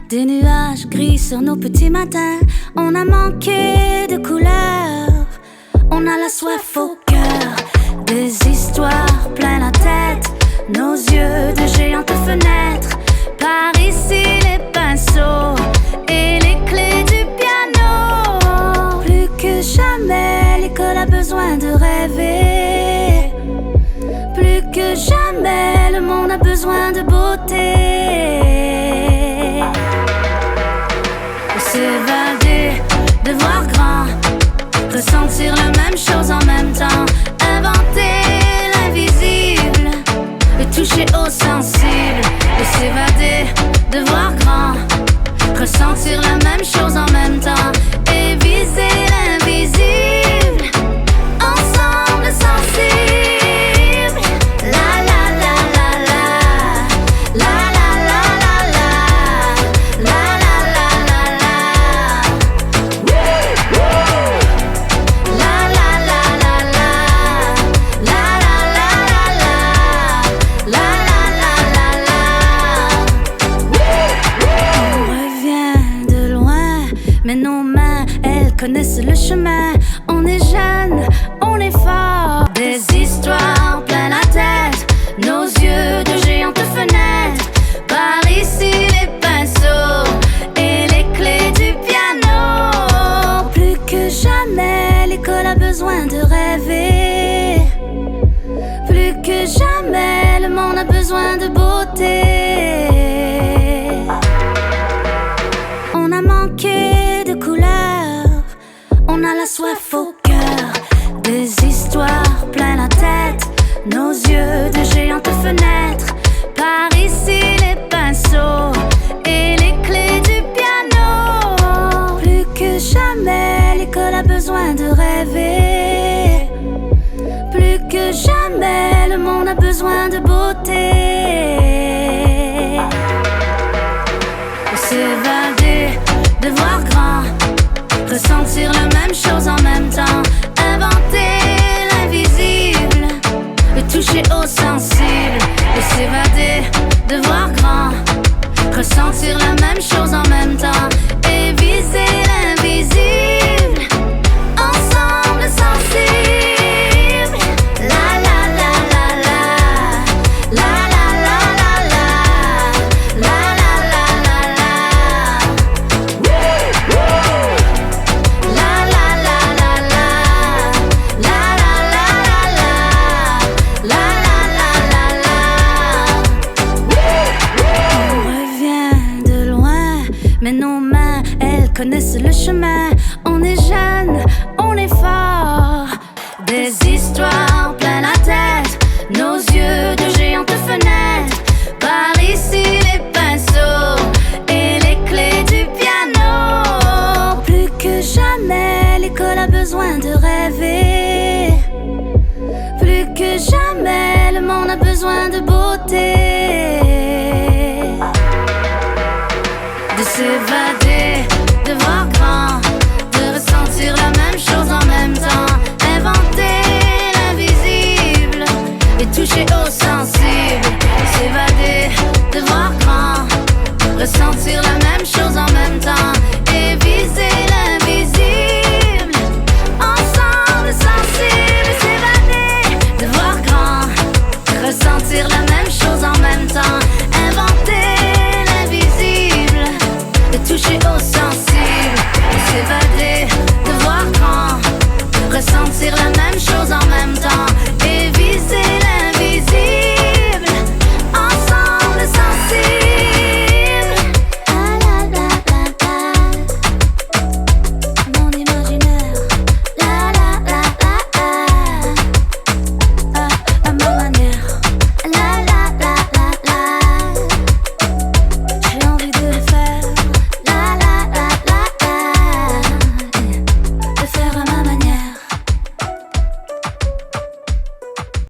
Des nuages gris sur nos petits matins. On a manqué de couleurs. On a la soif au cœur. Des histoires plein la tête. Nos yeux de géantes fenêtres. Par ici les pinceaux et les clés du piano. Plus que jamais l'école a besoin de rêver. Plus que jamais le monde a besoin de beauté. S'évader, de voir grand, ressentir la même chose en même temps, inventer l'invisible, et toucher au sensible. Et s'évader, de voir grand, ressentir la même chose en même temps, et viser l'invisible, ensemble sensible. La la la la la, la la la la la, la la la la la, la la la la la, la la la la la, la la la la la. On revient de loin, mais nos mains, elles connaissent le chemin. On est jeunes, on est fort. Des histoires plein la tête. Nos yeux de géantes fenêtres. Par ici les pinceaux et les clés du piano. Plus que jamais l'école a besoin de rêver. Plus que jamais le monde a besoin de beauté. On a manqué de couleurs. On a la soif au cœur. Des histoires plein la tête. Nos yeux de géantes fenêtres. Par ici les pinceaux et les clés du piano. Plus que jamais l'école a besoin de rêver. Plus que jamais le monde a besoin de beauté. S'évader, de voir grand, ressentir la même chose en même temps, inventer l'invisible, et toucher au sensible. Et s'évader, de voir grand, ressentir la même chose en même temps, et viser l'invisible, ensemble sensible. La la la la la, la la la la la, la la la la la, la la la la la, la la la la la, la la la la la. On revient de loin, mais nos mains, elles connaissent le chemin. On est jeunes, on est fort. Des histoires plein la tête. Nos yeux de géantes fenêtres. Par ici les pinceaux et les clés du piano. Plus que jamais l'école a besoin de rêver. Plus que jamais le monde a besoin de beauté. De s'évader, de voir grand, de ressentir la même chose en même temps, inventer l'invisible et toucher au sensible. S'évader, de voir grand, ressentir la même